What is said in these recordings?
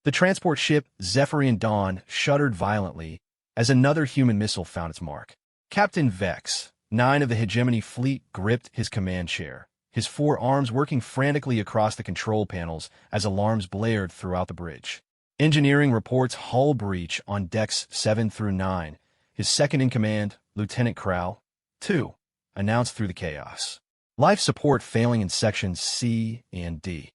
The transport ship Zephyr Dawn shuddered violently as another human missile found its mark. Captain Vex, 9 of the Hegemony Fleet, gripped his command chair, his 4 arms working frantically across the control panels as alarms blared throughout the bridge. Engineering reports hull breach on decks 7 through 9. His second-in-command, Lieutenant Crowell, 2, announced through the chaos. Life support failing in sections C and D.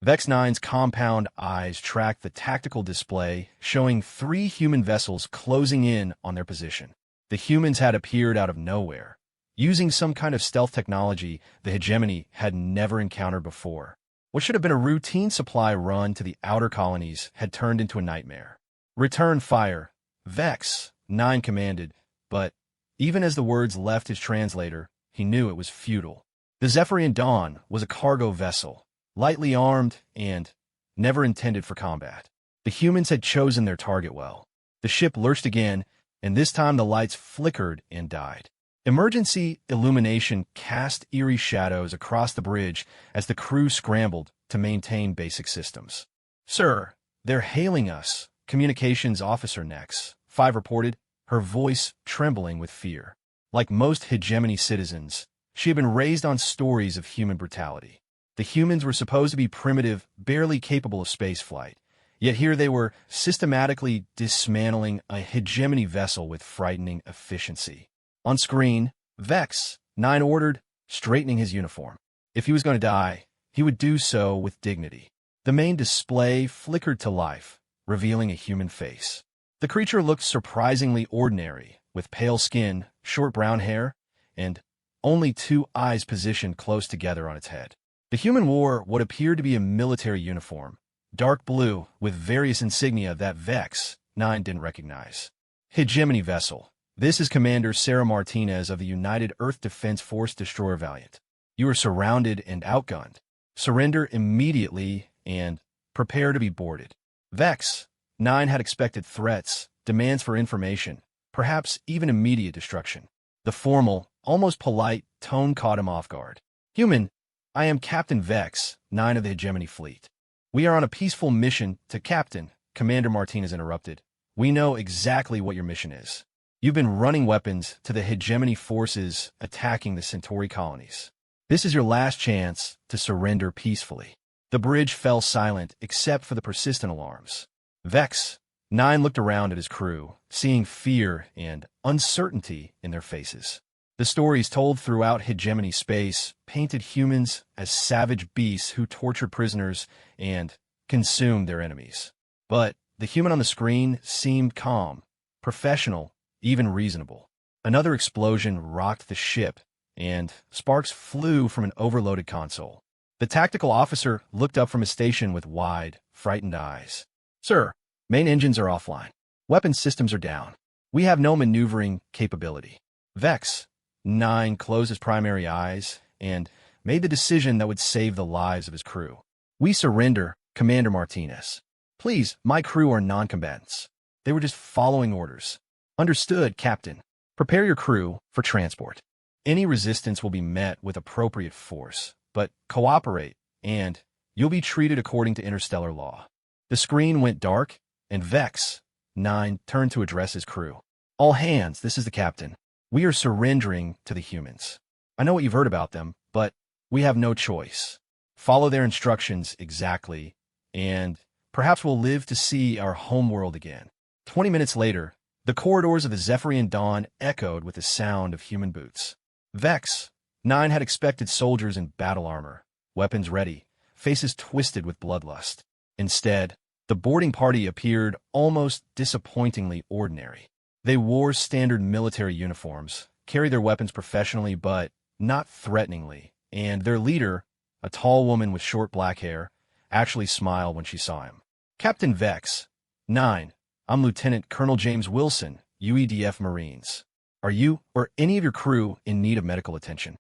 Vex 9's compound eyes tracked the tactical display, showing 3 human vessels closing in on their position. The humans had appeared out of nowhere, using some kind of stealth technology the Hegemony had never encountered before. What should have been a routine supply run to the outer colonies had turned into a nightmare. "Return fire," Vex 9 commanded, but even as the words left his translator, he knew it was futile. The Zephyr Dawn was a cargo vessel, lightly armed and never intended for combat. The humans had chosen their target well. The ship lurched again, and this time the lights flickered and died. Emergency illumination cast eerie shadows across the bridge as the crew scrambled to maintain basic systems. "Sir, they're hailing us," Communications Officer Nex 5 reported, her voice trembling with fear. Like most Hegemony citizens, she had been raised on stories of human brutality. The humans were supposed to be primitive, barely capable of spaceflight, yet here they were systematically dismantling a Hegemony vessel with frightening efficiency. On screen, Vex 9 ordered, straightening his uniform. If he was going to die, he would do so with dignity. The main display flickered to life, revealing a human face. The creature looked surprisingly ordinary, with pale skin, short brown hair, and only 2 eyes positioned close together on its head. The human wore what appeared to be a military uniform, dark blue, with various insignia that Vex 9 didn't recognize. "Hegemony vessel. This is Commander Sarah Martinez of the United Earth Defense Force Destroyer Valiant. You are surrounded and outgunned. Surrender immediately and prepare to be boarded." Vex 9 had expected threats, demands for information, perhaps even immediate destruction. The formal, almost polite tone caught him off guard. "Human, I am Captain Vex 9 of the Hegemony Fleet. We are on a peaceful mission to Captain," Commander Martinez interrupted. "We know exactly what your mission is. You've been running weapons to the Hegemony forces attacking the Centauri colonies. This is your last chance to surrender peacefully." The bridge fell silent except for the persistent alarms. Vex 9 looked around at his crew, seeing fear and uncertainty in their faces. The stories told throughout Hegemony space painted humans as savage beasts who tortured prisoners and consumed their enemies. But the human on the screen seemed calm, professional, even reasonable. Another explosion rocked the ship, and sparks flew from an overloaded console. The tactical officer looked up from his station with wide, frightened eyes. "Sir, main engines are offline. Weapons systems are down. We have no maneuvering capability." Vex 9 closed his primary eyes and made the decision that would save the lives of his crew. "We surrender, Commander Martinez. Please, my crew are non-combatants. They were just following orders." "Understood, Captain. Prepare your crew for transport. Any resistance will be met with appropriate force, but cooperate, and you'll be treated according to interstellar law." The screen went dark, and Vex 9 turned to address his crew. "All hands, this is the captain. We are surrendering to the humans. I know what you've heard about them, but we have no choice. Follow their instructions exactly, and perhaps we'll live to see our homeworld again." 20 minutes later, the corridors of the Zephyr Dawn echoed with the sound of human boots. Vex 9 had expected soldiers in battle armor, weapons ready, faces twisted with bloodlust. Instead, the boarding party appeared almost disappointingly ordinary. They wore standard military uniforms, carried their weapons professionally but not threateningly, and their leader, a tall woman with short black hair, actually smiled when she saw him. "Captain Vex 9, I'm Lieutenant Colonel James Wilson, UEDF Marines. Are you or any of your crew in need of medical attention?"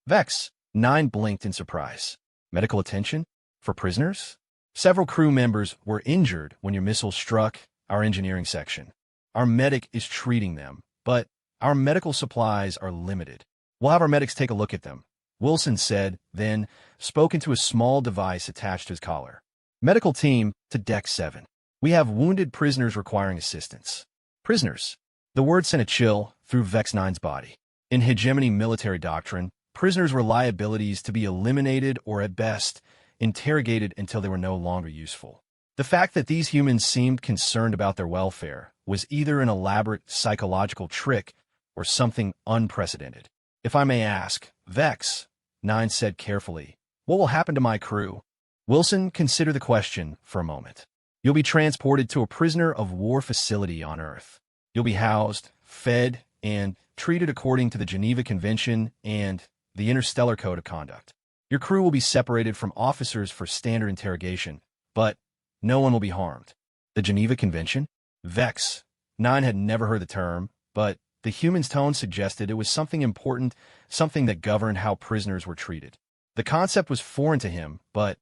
Vex 9 blinked in surprise. "Medical attention? For prisoners? Several crew members were injured when your missile struck our engineering section. Our medic is treating them, but our medical supplies are limited. We'll have our medics take a look at them," Wilson said, then spoke into a small device attached to his collar. Medical team to Deck 7. We have wounded prisoners requiring assistance. Prisoners. The word sent a chill through Vex 9's body. In hegemony military doctrine, prisoners were liabilities to be eliminated or, at best, interrogated until they were no longer useful. The fact that these humans seemed concerned about their welfare was either an elaborate psychological trick or something unprecedented. If I may ask, Vex, 9 said carefully, what will happen to my crew? Wilson, consider the question for a moment. You'll be transported to a prisoner of war facility on Earth. You'll be housed, fed, and treated according to the Geneva Convention and the Interstellar Code of Conduct. Your crew will be separated from officers for standard interrogation, but no one will be harmed. The Geneva Convention? Vex. 9 had never heard the term, but the human's tone suggested it was something important, something that governed how prisoners were treated. The concept was foreign to him, but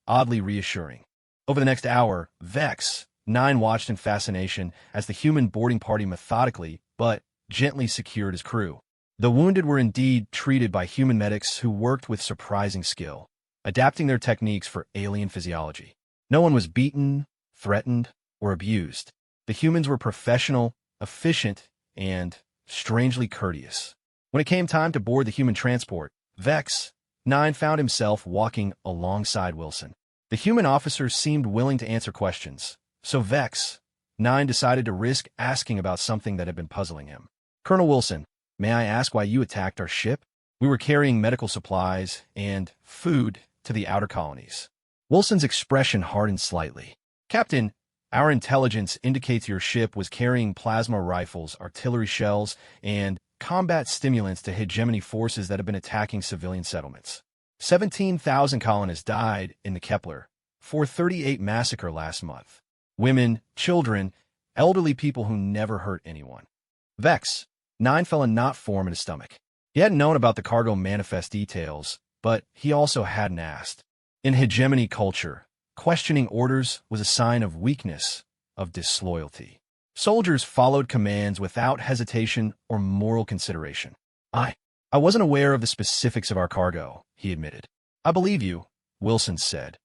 oddly reassuring. Over the next hour, Vex, 9 watched in fascination as the human boarding party methodically, but gently secured his crew. The wounded were indeed treated by human medics who worked with surprising skill, adapting their techniques for alien physiology. No one was beaten, threatened, or abused. The humans were professional, efficient, and strangely courteous. When it came time to board the human transport, Vex, 9 found himself walking alongside Wilson. The human officers seemed willing to answer questions, so Vex, 9 decided to risk asking about something that had been puzzling him. Colonel Wilson, may I ask why you attacked our ship? We were carrying medical supplies and food to the outer colonies. Wilson's expression hardened slightly. Captain, our intelligence indicates your ship was carrying plasma rifles, artillery shells, and combat stimulants to hegemony forces that have been attacking civilian settlements. 17,000 colonists died in the Kepler 438 massacre last month. Women, children, elderly people who never hurt anyone. Vex, 9 felt a knot form in his stomach. He hadn't known about the cargo manifest details, but he also hadn't asked. In hegemony culture, questioning orders was a sign of weakness, of disloyalty. Soldiers followed commands without hesitation or moral consideration. I wasn't aware of the specifics of our cargo, he admitted. I believe you, Wilson said.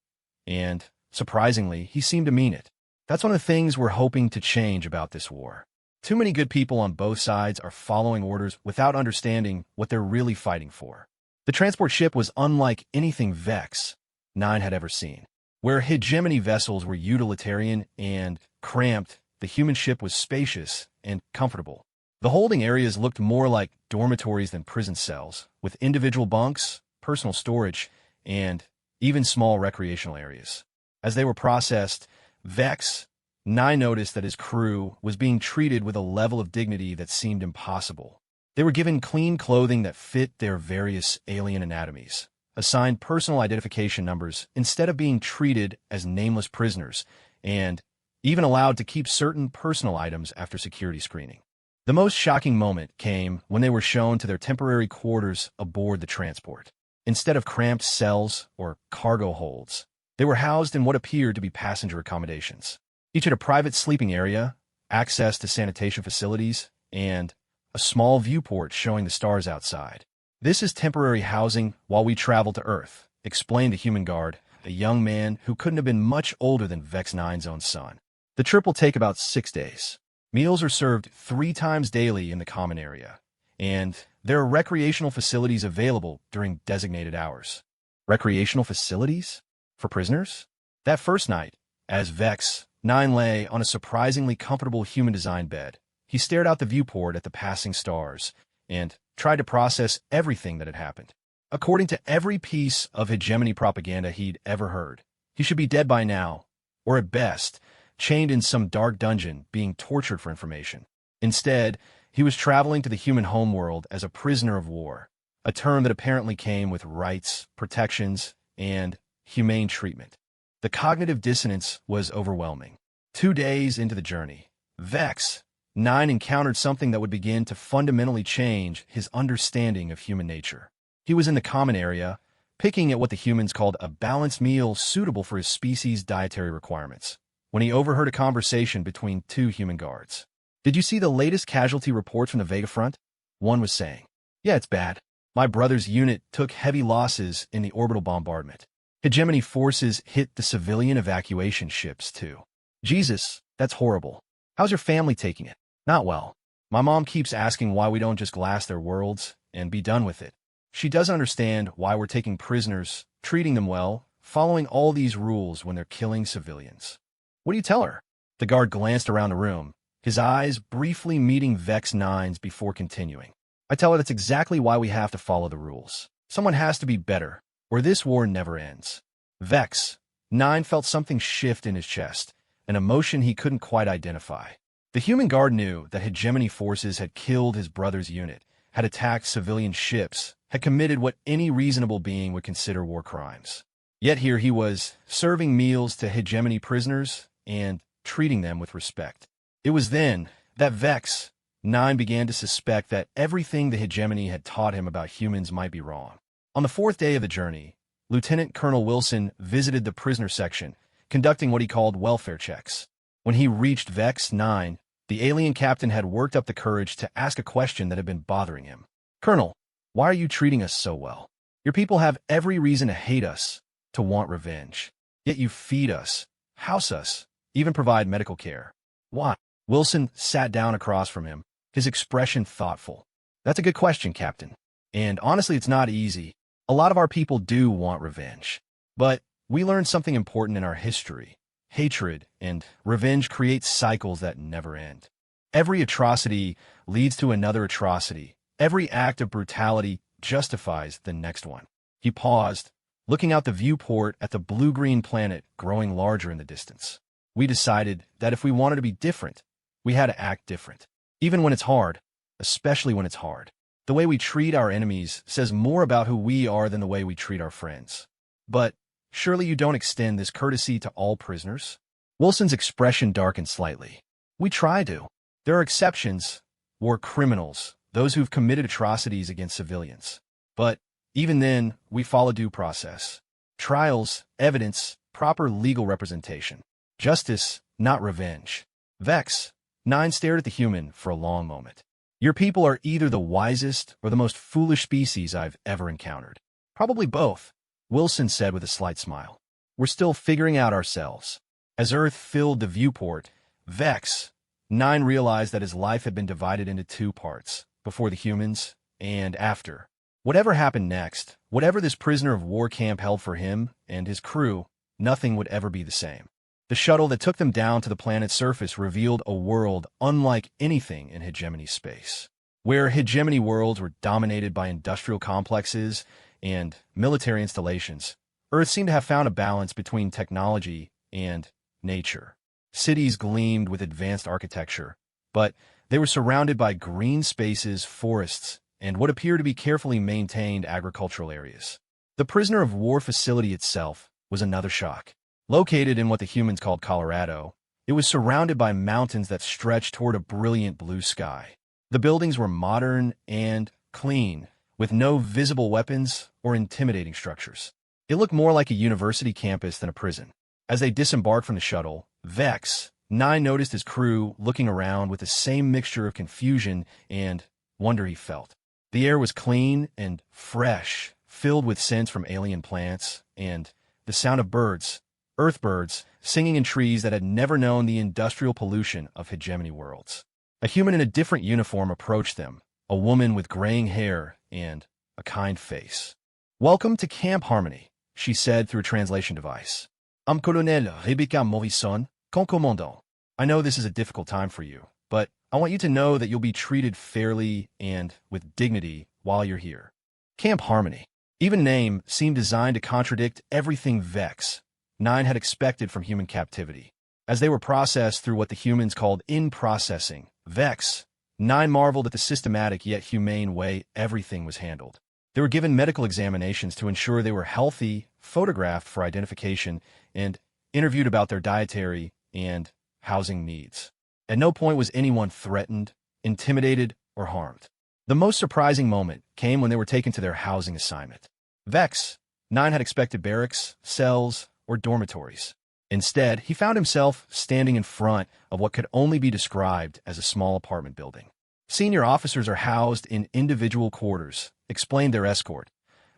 And, surprisingly, he seemed to mean it. That's one of the things we're hoping to change about this war. Too many good people on both sides are following orders without understanding what they're really fighting for. The transport ship was unlike anything Vex, 9 had ever seen. Where hegemony vessels were utilitarian and cramped, the human ship was spacious and comfortable. The holding areas looked more like dormitories than prison cells, with individual bunks, personal storage, and even small recreational areas. As they were processed, Vex, 9 noticed that his crew was being treated with a level of dignity that seemed impossible. They were given clean clothing that fit their various alien anatomies, assigned personal identification numbers instead of being treated as nameless prisoners, and even allowed to keep certain personal items after security screening. The most shocking moment came when they were shown to their temporary quarters aboard the transport. Instead of cramped cells or cargo holds, they were housed in what appeared to be passenger accommodations. Each had a private sleeping area, access to sanitation facilities, and a small viewport showing the stars outside. This is temporary housing while we travel to Earth, explained the human guard, a young man who couldn't have been much older than Vex 9's own son. The trip will take about 6 days. Meals are served 3 times daily in the common area, and there are recreational facilities available during designated hours. Recreational facilities? For prisoners? That first night, as Vex, 9 lay on a surprisingly comfortable human-designed bed, he stared out the viewport at the passing stars and tried to process everything that had happened. According to every piece of hegemony propaganda he'd ever heard, he should be dead by now, or at best, chained in some dark dungeon being tortured for information. Instead, he was traveling to the human homeworld as a prisoner of war, a term that apparently came with rights, protections, and humane treatment. The cognitive dissonance was overwhelming. 2 days into the journey, Vex, 9 encountered something that would begin to fundamentally change his understanding of human nature. He was in the common area, picking at what the humans called a balanced meal suitable for his species' dietary requirements, when he overheard a conversation between 2 human guards. Did you see the latest casualty reports from the Vega front? One was saying. Yeah, it's bad. My brother's unit took heavy losses in the orbital bombardment. Hegemony forces hit the civilian evacuation ships, too. Jesus, that's horrible. How's your family taking it? Not well. My mom keeps asking why we don't just glass their worlds and be done with it. She doesn't understand why we're taking prisoners, treating them well, following all these rules when they're killing civilians. What do you tell her? The guard glanced around the room, his eyes briefly meeting Vex 9's before continuing. I tell her that's exactly why we have to follow the rules. Someone has to be better, or this war never ends. Vex 9 felt something shift in his chest, an emotion he couldn't quite identify. The human guard knew that hegemony forces had killed his brother's unit, had attacked civilian ships, had committed what any reasonable being would consider war crimes. Yet here he was, serving meals to hegemony prisoners and treating them with respect. It was then that Vex 9 began to suspect that everything the hegemony had taught him about humans might be wrong. On the fourth day of the journey, Lieutenant Colonel Wilson visited the prisoner section, conducting what he called welfare checks. When he reached Vex 9, the alien captain had worked up the courage to ask a question that had been bothering him. Colonel, why are you treating us so well? Your people have every reason to hate us, to want revenge. Yet you feed us, house us, even provide medical care. Why? Wilson sat down across from him, his expression thoughtful. That's a good question, Captain. And honestly, it's not easy. A lot of our people do want revenge. But we learned something important in our history. Hatred and revenge create cycles that never end. Every atrocity leads to another atrocity. Every act of brutality justifies the next one. He paused, looking out the viewport at the blue-green planet growing larger in the distance. We decided that if we wanted to be different, we had to act different. Even when it's hard, especially when it's hard. The way we treat our enemies says more about who we are than the way we treat our friends. But surely you don't extend this courtesy to all prisoners? Wilson's expression darkened slightly. We try to. There are exceptions, war criminals, those who've committed atrocities against civilians. But even then, we follow due process. Trials, evidence, proper legal representation. Justice, not revenge. Vex 9 stared at the human for a long moment. Your people are either the wisest or the most foolish species I've ever encountered. Probably both, Wilson said with a slight smile. We're still figuring out ourselves. As Earth filled the viewport, Vex 9 realized that his life had been divided into two parts, before the humans and after. Whatever happened next, whatever this prisoner of war camp held for him and his crew, nothing would ever be the same. The shuttle that took them down to the planet's surface revealed a world unlike anything in hegemony space. Where hegemony worlds were dominated by industrial complexes and military installations, Earth seemed to have found a balance between technology and nature. Cities gleamed with advanced architecture, but they were surrounded by green spaces, forests, and what appeared to be carefully maintained agricultural areas. The prisoner of war facility itself was another shock. Located in what the humans called Colorado, it was surrounded by mountains that stretched toward a brilliant blue sky. The buildings were modern and clean, with no visible weapons or intimidating structures. It looked more like a university campus than a prison. As they disembarked from the shuttle, Vex 9 noticed his crew looking around with the same mixture of confusion and wonder he felt. The air was clean and fresh, filled with scents from alien plants and the sound of birds, earthbirds, singing in trees that had never known the industrial pollution of hegemony worlds. A human in a different uniform approached them, a woman with graying hair and a kind face. "Welcome to Camp Harmony," she said through a translation device. "I'm Colonel Rebecca Morrison, Concommandant. I know this is a difficult time for you, but I want you to know that you'll be treated fairly and with dignity while you're here." Camp Harmony. Even name seemed designed to contradict everything Vex 9 had expected from human captivity. As they were processed through what the humans called in-processing, Vex 9 marveled at the systematic yet humane way everything was handled. They were given medical examinations to ensure they were healthy, photographed for identification, and interviewed about their dietary and housing needs. At no point was anyone threatened, intimidated, or harmed. The most surprising moment came when they were taken to their housing assignment. Vex 9 had expected barracks, cells, or dormitories. Instead, he found himself standing in front of what could only be described as a small apartment building. Senior officers are housed in individual quarters, explained their escort,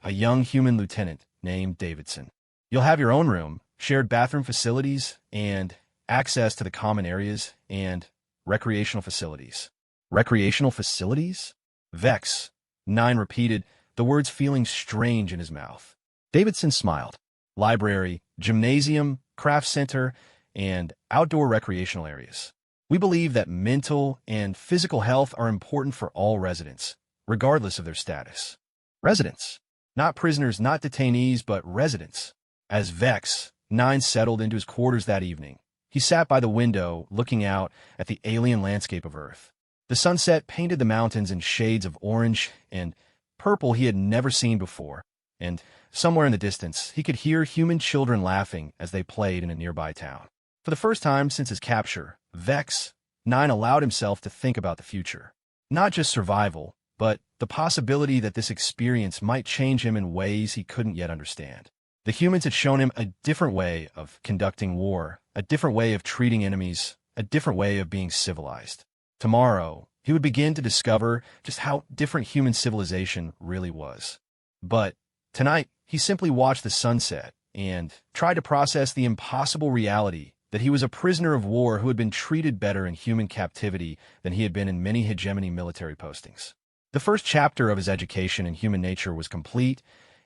a young human lieutenant named Davidson. You'll have your own room, shared bathroom facilities, and access to the common areas and recreational facilities. Recreational facilities? Vex. 9 repeated, the words feeling strange in his mouth. Davidson smiled. Library, gymnasium, craft center, and outdoor recreational areas. We believe that mental and physical health are important for all residents, regardless of their status. Residents. Not prisoners, not detainees, but residents. As Vex, 9 settled into his quarters that evening, he sat by the window, looking out at the alien landscape of Earth. The sunset painted the mountains in shades of orange and purple he had never seen before, and somewhere in the distance, he could hear human children laughing as they played in a nearby town. For the first time since his capture, Vex, 9 allowed himself to think about the future. Not just survival, but the possibility that this experience might change him in ways he couldn't yet understand. The humans had shown him a different way of conducting war, a different way of treating enemies, a different way of being civilized. Tomorrow, he would begin to discover just how different human civilization really was. But tonight, he simply watched the sunset and tried to process the impossible reality that he was a prisoner of war who had been treated better in human captivity than he had been in many hegemony military postings. The first chapter of his education in human nature was complete,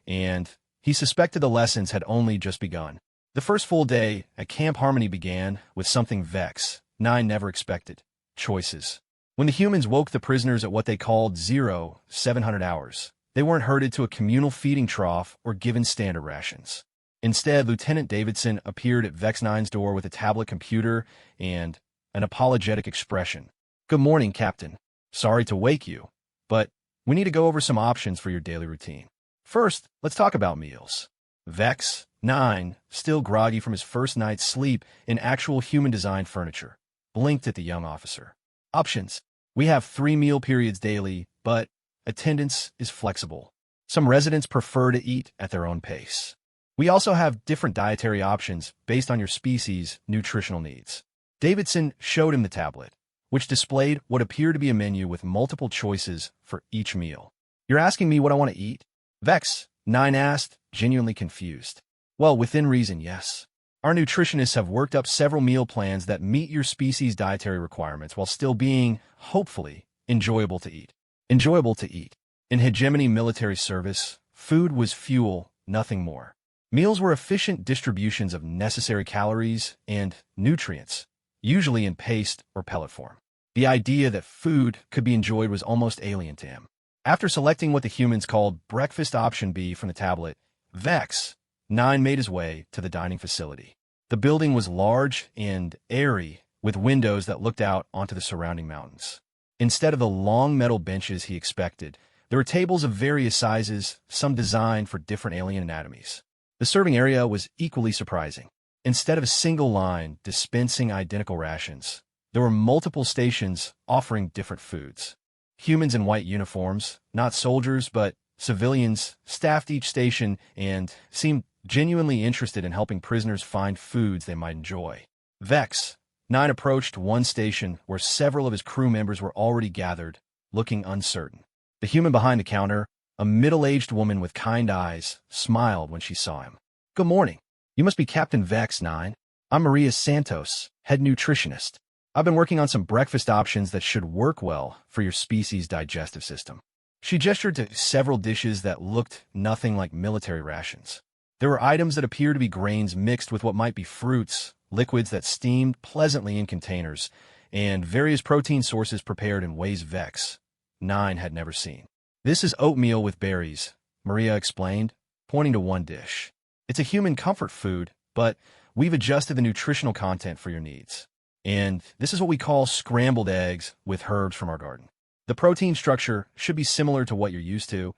and he suspected the lessons had only just begun. The first full day at Camp Harmony began with something Vex, 9 never expected: choices. When the humans woke the prisoners at what they called 700 hours, they weren't herded to a communal feeding trough or given standard rations. Instead, Lieutenant Davidson appeared at Vex 9's door with a tablet computer and an apologetic expression. "Good morning, Captain. Sorry to wake you, but we need to go over some options for your daily routine. First, let's talk about meals." Vex, 9, still groggy from his first night's sleep in actual human-designed furniture, blinked at the young officer. "Options. We have 3 meal periods daily, but attendance is flexible. Some residents prefer to eat at their own pace. We also have different dietary options based on your species' nutritional needs." Davidson showed him the tablet, which displayed what appeared to be a menu with multiple choices for each meal. "You're asking me what I want to eat?" Vex, 9 asked, genuinely confused. "Well, within reason, yes. Our nutritionists have worked up several meal plans that meet your species' dietary requirements while still being, hopefully, enjoyable to eat." Enjoyable to eat. In hegemony military service, food was fuel, nothing more. Meals were efficient distributions of necessary calories and nutrients, usually in paste or pellet form. The idea that food could be enjoyed was almost alien to him. After selecting what the humans called breakfast option B from the tablet, Vex, 9 made his way to the dining facility. The building was large and airy, with windows that looked out onto the surrounding mountains. Instead of the long metal benches he expected, there were tables of various sizes, some designed for different alien anatomies. The serving area was equally surprising. Instead of a single line dispensing identical rations, there were multiple stations offering different foods. Humans in white uniforms, not soldiers but civilians, staffed each station and seemed genuinely interested in helping prisoners find foods they might enjoy. Vex, 9 approached one station where several of his crew members were already gathered, looking uncertain. The human behind the counter, a middle-aged woman with kind eyes, smiled when she saw him. "Good morning. You must be Captain Vex, 9. I'm Maria Santos, head nutritionist. I've been working on some breakfast options that should work well for your species' digestive system." She gestured to several dishes that looked nothing like military rations. There were items that appeared to be grains mixed with what might be fruits, liquids that steamed pleasantly in containers, and various protein sources prepared in ways Vex, 9 had never seen. "This is oatmeal with berries," Maria explained, pointing to one dish. "It's a human comfort food, but we've adjusted the nutritional content for your needs. And this is what we call scrambled eggs with herbs from our garden. The protein structure should be similar to what you're used to,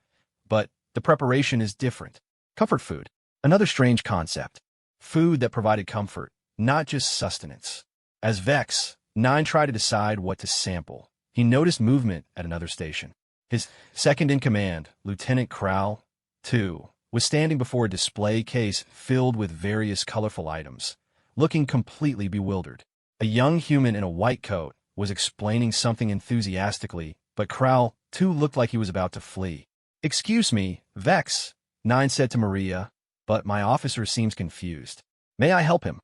but the preparation is different." Comfort food. Another strange concept. Food that provided comfort, not just sustenance. As Vex, 9 tried to decide what to sample, he noticed movement at another station. His second-in-command, Lieutenant Crowell, 2, was standing before a display case filled with various colorful items, looking completely bewildered. A young human in a white coat was explaining something enthusiastically, but Crowell, too, looked like he was about to flee. "Excuse me, Vex," 9 said to Maria, but my officer seems confused. May I help him?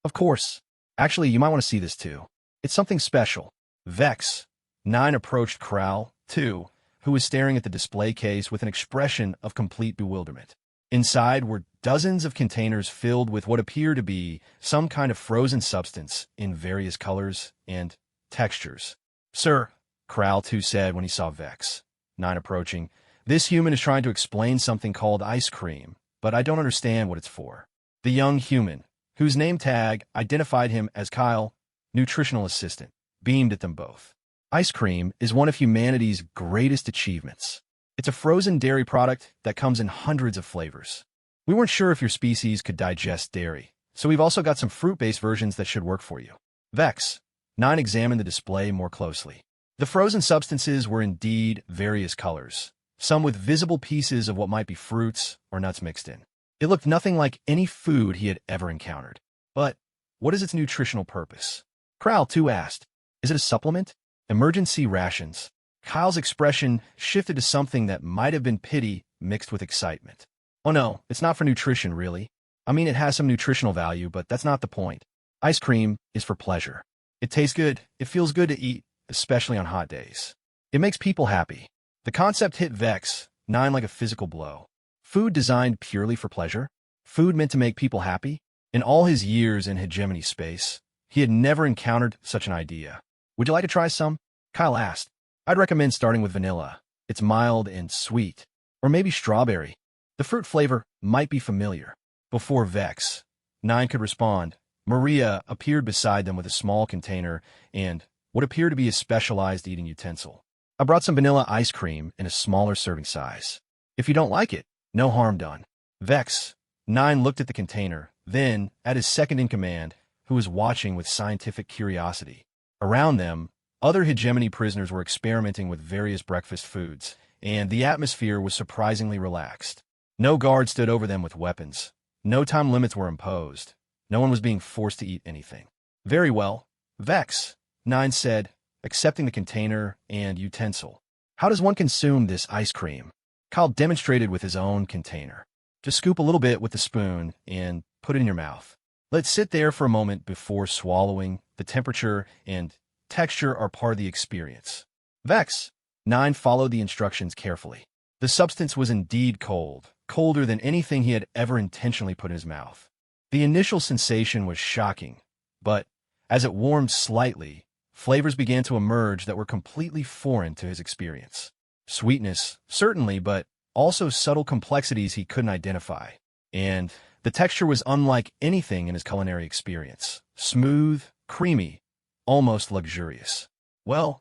Of course. Actually, you might want to see this too. It's something special. Vex. 9 approached Crowl, 2, who was staring at the display case with an expression of complete bewilderment. Inside were dozens of containers filled with what appeared to be some kind of frozen substance in various colors and textures. Sir, Crowl 2 said when he saw Vex. 9 approaching, this human is trying to explain something called ice cream, but I don't understand what it's for. The young human, whose name tag identified him as Kyle, nutritional assistant, beamed at them both. Ice cream is one of humanity's greatest achievements. It's a frozen dairy product that comes in hundreds of flavors. We weren't sure if your species could digest dairy, so we've also got some fruit-based versions that should work for you. Vex. 9 examined the display more closely. The frozen substances were indeed various colors, some with visible pieces of what might be fruits or nuts mixed in. It looked nothing like any food he had ever encountered. But what is its nutritional purpose? Crowl 2 asked. Is it a supplement? Emergency rations. Kyle's expression shifted to something that might have been pity mixed with excitement. Oh no, it's not for nutrition, really. I mean, it has some nutritional value, but that's not the point. Ice cream is for pleasure. It tastes good. It feels good to eat, especially on hot days. It makes people happy. The concept hit Vex, 9 like a physical blow. Food designed purely for pleasure? Food meant to make people happy? In all his years in hegemony space, he had never encountered such an idea. Would you like to try some? Kyle asked. I'd recommend starting with vanilla. It's mild and sweet. Or maybe strawberry. The fruit flavor might be familiar. Before Vex, 9 could respond, Maria appeared beside them with a small container and what appeared to be a specialized eating utensil. I brought some vanilla ice cream in a smaller serving size. If you don't like it, no harm done. Vex. 9 looked at the container, then at his second-in-command, who was watching with scientific curiosity. Around them, other hegemony prisoners were experimenting with various breakfast foods, and the atmosphere was surprisingly relaxed. No guard stood over them with weapons. No time limits were imposed. No one was being forced to eat anything. Very well. Vex, 9 said, accepting the container and utensil. How does one consume this ice cream? Kyle demonstrated with his own container. Just scoop a little bit with the spoon and put it in your mouth. Let it sit there for a moment before swallowing. The temperature and texture are part of the experience. Vex. 9 followed the instructions carefully. The substance was indeed cold, colder than anything he had ever intentionally put in his mouth. The initial sensation was shocking, but as it warmed slightly, flavors began to emerge that were completely foreign to his experience. Sweetness, certainly, but also subtle complexities he couldn't identify. And the texture was unlike anything in his culinary experience. Smooth, creamy, almost luxurious. Well,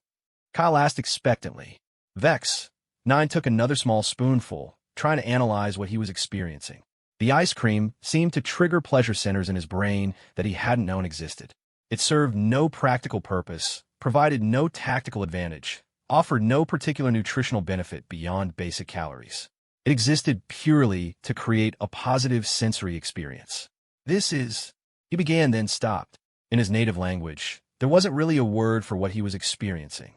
Kyle asked expectantly. Vex. 9 took another small spoonful, trying to analyze what he was experiencing. The ice cream seemed to trigger pleasure centers in his brain that he hadn't known existed. It served no practical purpose, provided no tactical advantage, offered no particular nutritional benefit beyond basic calories. It existed purely to create a positive sensory experience. This is... He began, then stopped. In his native language, there wasn't really a word for what he was experiencing.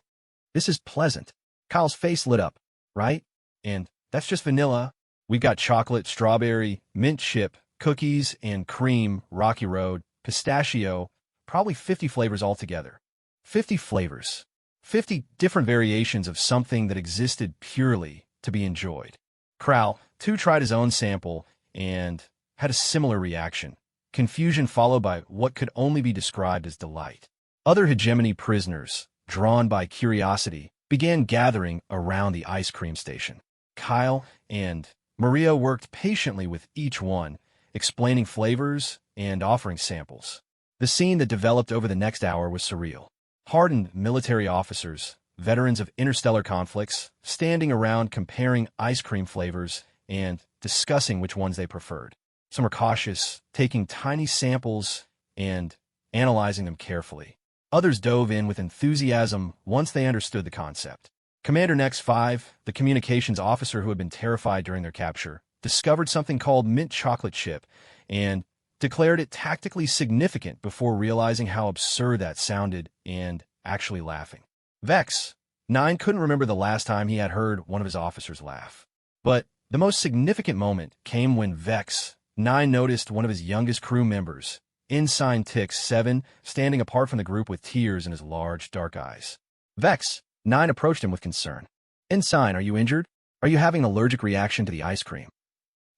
This is pleasant. Kyle's face lit up, right? And that's just vanilla. We've got chocolate, strawberry, mint chip, cookies, and cream, Rocky Road, pistachio, probably 50 flavors altogether. 50 flavors. 50 different variations of something that existed purely to be enjoyed. Crowl, 2 tried his own sample and had a similar reaction. Confusion followed by what could only be described as delight. Other hegemony prisoners, drawn by curiosity, began gathering around the ice cream station. Kyle and Maria worked patiently with each one, explaining flavors and offering samples. The scene that developed over the next hour was surreal. Hardened military officers, veterans of interstellar conflicts, standing around comparing ice cream flavors and discussing which ones they preferred. Some were cautious, taking tiny samples and analyzing them carefully. Others dove in with enthusiasm once they understood the concept. Commander Next 5, the communications officer who had been terrified during their capture, discovered something called mint chocolate chip and declared it tactically significant before realizing how absurd that sounded and actually laughing. Vex. 9 couldn't remember the last time he had heard one of his officers laugh. But the most significant moment came when Vex 9 noticed one of his youngest crew members, Ensign Tix 7, standing apart from the group with tears in his large, dark eyes. Vex, 9 approached him with concern. Ensign, are you injured? Are you having an allergic reaction to the ice cream?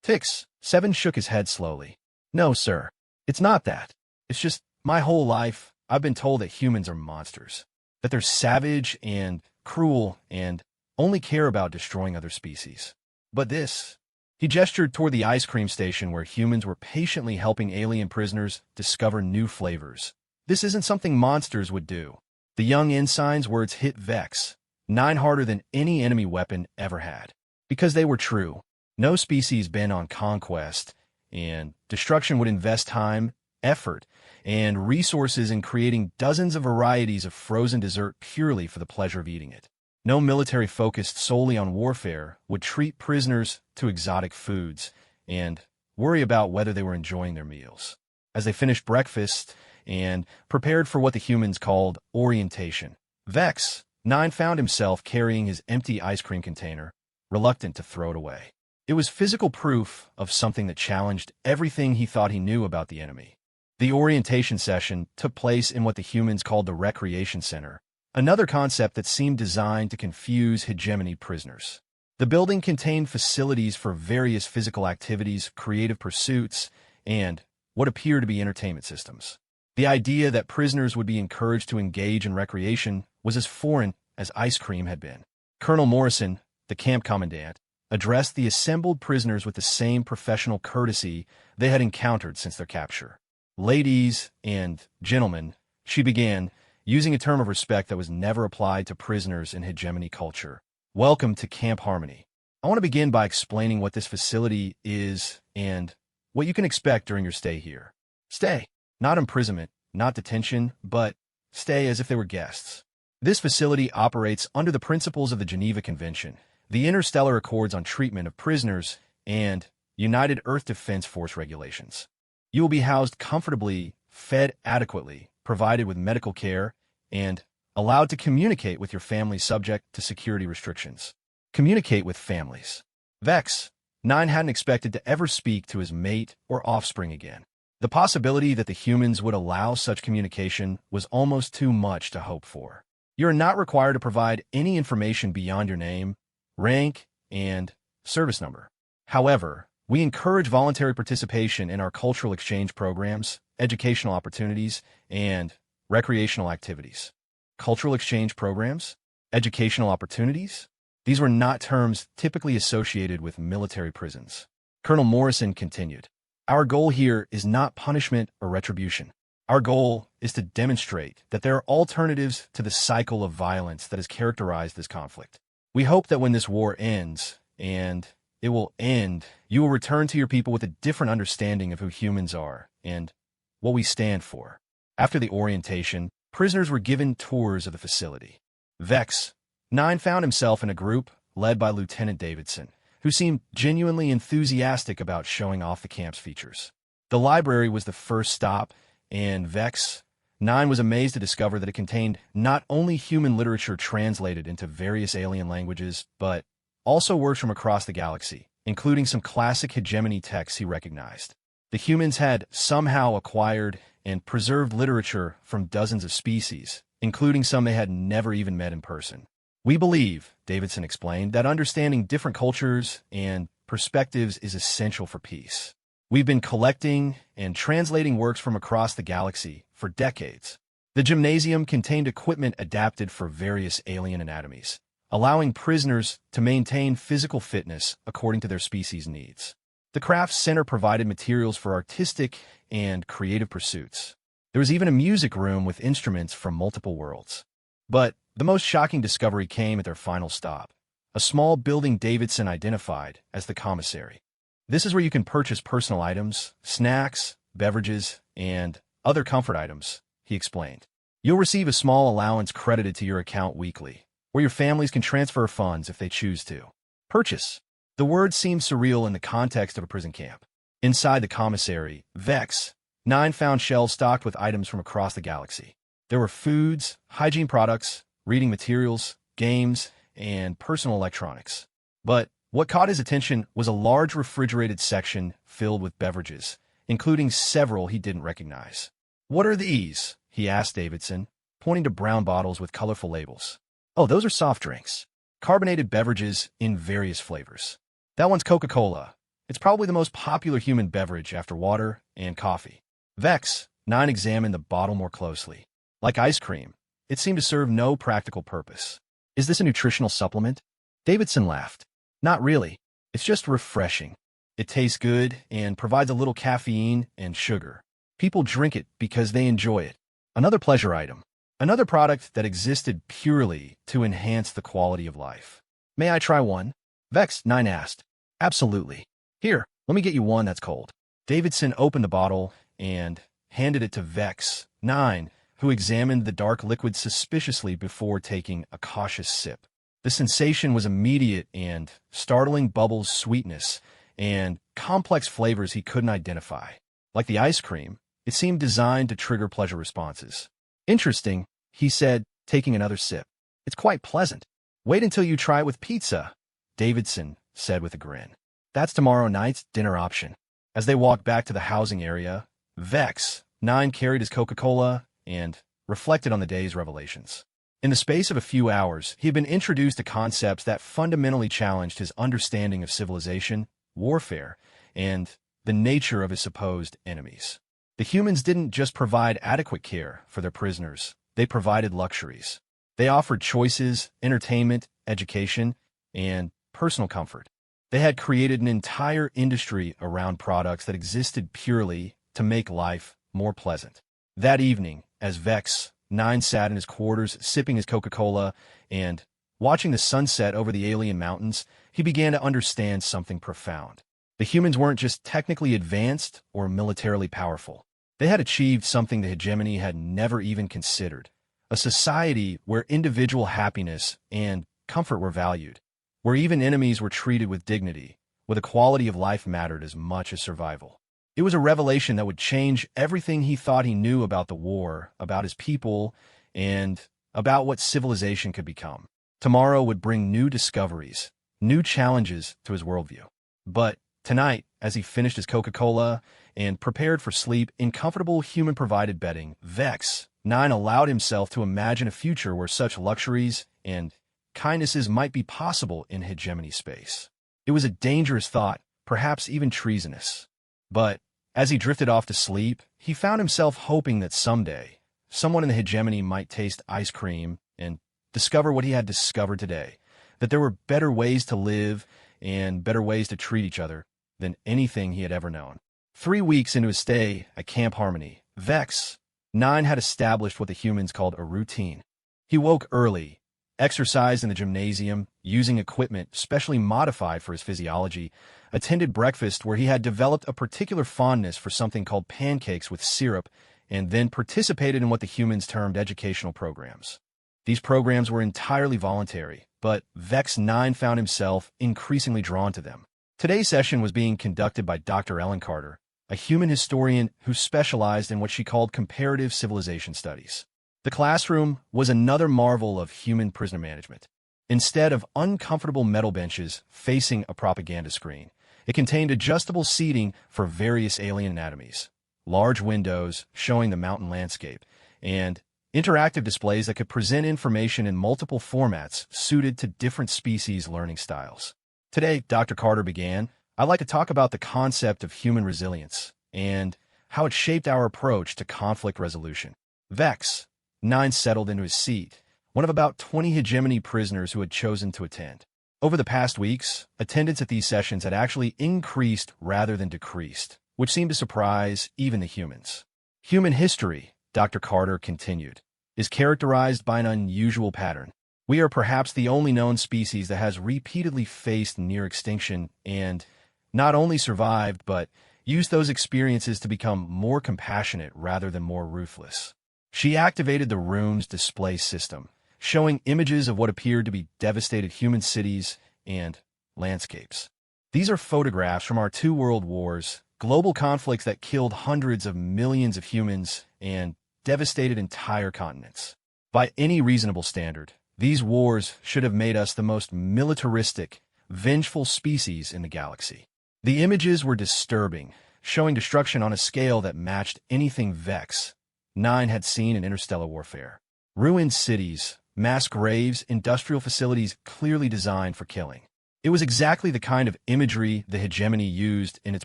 Tix 7 shook his head slowly. No, sir. It's not that. It's just, my whole life, I've been told that humans are monsters. That they're savage and cruel and only care about destroying other species. But this... He gestured toward the ice cream station where humans were patiently helping alien prisoners discover new flavors. This isn't something monsters would do. The young ensign's words hit Vex 9 harder than any enemy weapon ever had. Because they were true. No species bent on conquest and destruction would invest time, effort, and resources in creating dozens of varieties of frozen dessert purely for the pleasure of eating it. No military focused solely on warfare would treat prisoners to exotic foods and worry about whether they were enjoying their meals. As they finished breakfast and prepared for what the humans called orientation, Vex 9 found himself carrying his empty ice cream container, reluctant to throw it away. It was physical proof of something that challenged everything he thought he knew about the enemy. The orientation session took place in what the humans called the Recreation Center, another concept that seemed designed to confuse hegemony prisoners. The building contained facilities for various physical activities, creative pursuits, and what appeared to be entertainment systems. The idea that prisoners would be encouraged to engage in recreation was as foreign as ice cream had been. Colonel Morrison, the camp commandant, addressed the assembled prisoners with the same professional courtesy they had encountered since their capture. Ladies and gentlemen, she began, using a term of respect that was never applied to prisoners in hegemony culture. Welcome to Camp Harmony. I want to begin by explaining what this facility is and what you can expect during your stay here. Stay, not imprisonment, not detention, but stay as if they were guests. This facility operates under the principles of the Geneva Convention, the Interstellar Accords on Treatment of Prisoners, and United Earth Defense Force regulations. You will be housed comfortably, fed adequately, provided with medical care, and allowed to communicate with your family subject to security restrictions. Communicate with families. Vex 9 hadn't expected to ever speak to his mate or offspring again. The possibility that the humans would allow such communication was almost too much to hope for. You are not required to provide any information beyond your name, rank, and service number. However, we encourage voluntary participation in our cultural exchange programs, educational opportunities, and recreational activities. Cultural exchange programs? Educational opportunities? These were not terms typically associated with military prisons. Colonel Morrison continued, Our goal here is not punishment or retribution. Our goal is to demonstrate that there are alternatives to the cycle of violence that has characterized this conflict. We hope that when this war ends, and it will end, you will return to your people with a different understanding of who humans are and what we stand for. After the orientation, prisoners were given tours of the facility. Vex 9 found himself in a group led by Lieutenant Davidson, who seemed genuinely enthusiastic about showing off the camp's features. The library was the first stop, and Vex 9 was amazed to discover that it contained not only human literature translated into various alien languages, but also works from across the galaxy, including some classic hegemony texts he recognized. The humans had somehow acquired and preserved literature from dozens of species, including some they had never even met in person. We believe, Davidson explained, that understanding different cultures and perspectives is essential for peace. We've been collecting and translating works from across the galaxy for decades. The gymnasium contained equipment adapted for various alien anatomies, allowing prisoners to maintain physical fitness according to their species' needs. The Crafts Center provided materials for artistic and creative pursuits. There was even a music room with instruments from multiple worlds. But the most shocking discovery came at their final stop, a small building Davidson identified as the commissary. This is where you can purchase personal items, snacks, beverages, and other comfort items, he explained. You'll receive a small allowance credited to your account weekly, where your families can transfer funds if they choose to. Purchase. The word seemed surreal in the context of a prison camp. Inside the commissary, Vex 9 found shelves stocked with items from across the galaxy. There were foods, hygiene products, reading materials, games, and personal electronics. But What caught his attention was a large refrigerated section filled with beverages, including several he didn't recognize. "What are these?" he asked Davidson, pointing to brown bottles with colorful labels. "Oh, those are soft drinks. Carbonated beverages in various flavors. That one's Coca-Cola. It's probably the most popular human beverage after water and coffee." Vex, 9 examined the bottle more closely. Like ice cream, it seemed to serve no practical purpose. "Is this a nutritional supplement?" Davidson laughed. "Not really. It's just refreshing. It tastes good and provides a little caffeine and sugar. People drink it because they enjoy it. Another pleasure item. Another product that existed purely to enhance the quality of life." "May I try one?" Vex, 9 asked. "Absolutely. Here, let me get you one that's cold." Davidson opened the bottle and handed it to Vex, 9, who examined the dark liquid suspiciously before taking a cautious sip. The sensation was immediate and startling bubbles, sweetness, and complex flavors he couldn't identify. Like the ice cream, it seemed designed to trigger pleasure responses. "Interesting," he said, taking another sip. "It's quite pleasant. Wait until you try it with pizza," Davidson said with a grin. "That's tomorrow night's dinner option." As they walked back to the housing area, Vex, 9, carried his Coca-Cola and reflected on the day's revelations. In the space of a few hours, he had been introduced to concepts that fundamentally challenged his understanding of civilization, warfare, and the nature of his supposed enemies. The humans didn't just provide adequate care for their prisoners, they provided luxuries. They offered choices, entertainment, education, and personal comfort. They had created an entire industry around products that existed purely to make life more pleasant. That evening, as Vex, 9, sat in his quarters sipping his Coca-Cola and watching the sunset over the alien mountains, he began to understand something profound. The humans weren't just technically advanced or militarily powerful. They had achieved something the hegemony had never even considered: a society where individual happiness and comfort were valued, where even enemies were treated with dignity, where the quality of life mattered as much as survival. It was a revelation that would change everything he thought he knew about the war, about his people, and about what civilization could become. Tomorrow would bring new discoveries, new challenges to his worldview. But tonight, as he finished his Coca-Cola and prepared for sleep in comfortable human-provided bedding, Vex, 9, allowed himself to imagine a future where such luxuries and kindnesses might be possible in hegemony space. It was a dangerous thought, perhaps even treasonous. But as he drifted off to sleep, he found himself hoping that someday, someone in the hegemony might taste ice cream and discover what he had discovered today, that there were better ways to live and better ways to treat each other than anything he had ever known. 3 weeks into his stay at Camp Harmony, Vex, 9, had established what the humans called a routine. He woke early, exercised in the gymnasium, using equipment specially modified for his physiology, attended breakfast where he had developed a particular fondness for something called pancakes with syrup, and then participated in what the humans termed educational programs. These programs were entirely voluntary, but Vex, 9, found himself increasingly drawn to them. Today's session was being conducted by Dr. Ellen Carter, a human historian who specialized in what she called comparative civilization studies. The classroom was another marvel of human prisoner management. Instead of uncomfortable metal benches facing a propaganda screen, it contained adjustable seating for various alien anatomies, large windows showing the mountain landscape, and interactive displays that could present information in multiple formats suited to different species' learning styles. Today, Dr. Carter began, "I'd like to talk about the concept of human resilience and how it shaped our approach to conflict resolution." Vex, 9, settled into his seat, one of about 20 hegemony prisoners who had chosen to attend. Over the past weeks, attendance at these sessions had actually increased rather than decreased, which seemed to surprise even the humans. Human history, Dr. Carter continued, is characterized by an unusual pattern. We are perhaps the only known species that has repeatedly faced near extinction and not only survived, but used those experiences to become more compassionate rather than more ruthless. She activated the room's display system, showing images of what appeared to be devastated human cities and landscapes. These are photographs from our 2 world wars, global conflicts that killed hundreds of millions of humans and devastated entire continents. By any reasonable standard, these wars should have made us the most militaristic, vengeful species in the galaxy. The images were disturbing, showing destruction on a scale that matched anything Vex 9 had seen in interstellar warfare. Ruined cities, mass graves, industrial facilities clearly designed for killing. It was exactly the kind of imagery the hegemony used in its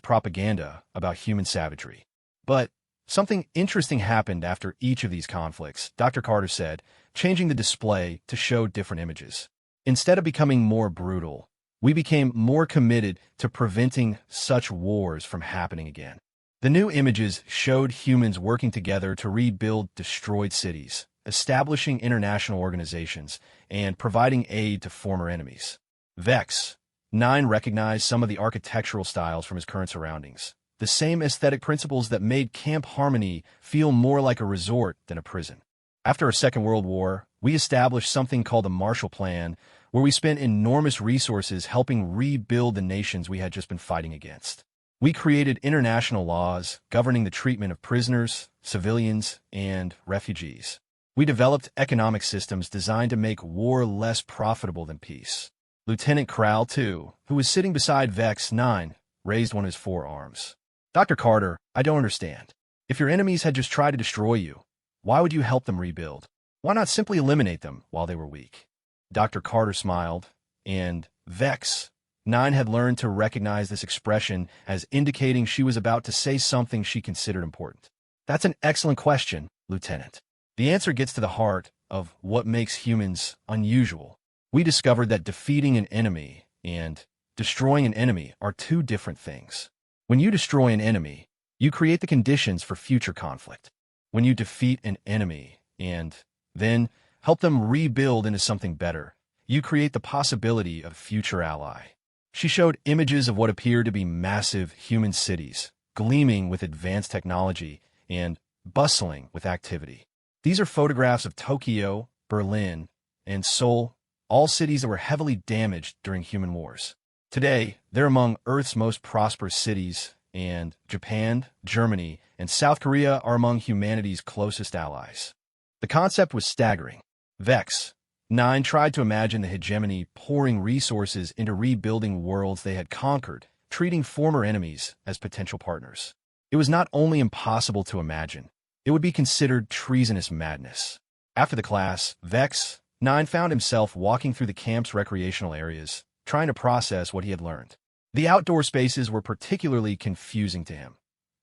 propaganda about human savagery. But something interesting happened after each of these conflicts, Dr. Carter said, changing the display to show different images. Instead of becoming more brutal, we became more committed to preventing such wars from happening again. The new images showed humans working together to rebuild destroyed cities, establishing international organizations, and providing aid to former enemies. Vex 9 recognized some of the architectural styles from his current surroundings, the same aesthetic principles that made Camp Harmony feel more like a resort than a prison. After a Second World War, we established something called the Marshall Plan, where we spent enormous resources helping rebuild the nations we had just been fighting against. We created international laws governing the treatment of prisoners, civilians, and refugees. We developed economic systems designed to make war less profitable than peace. Lieutenant Crowell, too, who was sitting beside Vex 9, raised one of his forearms. Dr. Carter, I don't understand. If your enemies had just tried to destroy you, why would you help them rebuild? Why not simply eliminate them while they were weak? Dr. Carter smiled, and Vex 9 had learned to recognize this expression as indicating she was about to say something she considered important. That's an excellent question, Lieutenant. The answer gets to the heart of what makes humans unusual. We discovered that defeating an enemy and destroying an enemy are two different things. When you destroy an enemy, you create the conditions for future conflict. When you defeat an enemy and then help them rebuild into something better, you create the possibility of a future ally. She showed images of what appeared to be massive human cities, gleaming with advanced technology and bustling with activity. These are photographs of Tokyo, Berlin, and Seoul, all cities that were heavily damaged during human wars. Today, they're among Earth's most prosperous cities, and Japan, Germany, and South Korea are among humanity's closest allies. The concept was staggering. Vex 9 tried to imagine the hegemony pouring resources into rebuilding worlds they had conquered, treating former enemies as potential partners. It was not only impossible to imagine, it would be considered treasonous madness. After the class, Vex 9 found himself walking through the camp's recreational areas, trying to process what he had learned. The outdoor spaces were particularly confusing to him.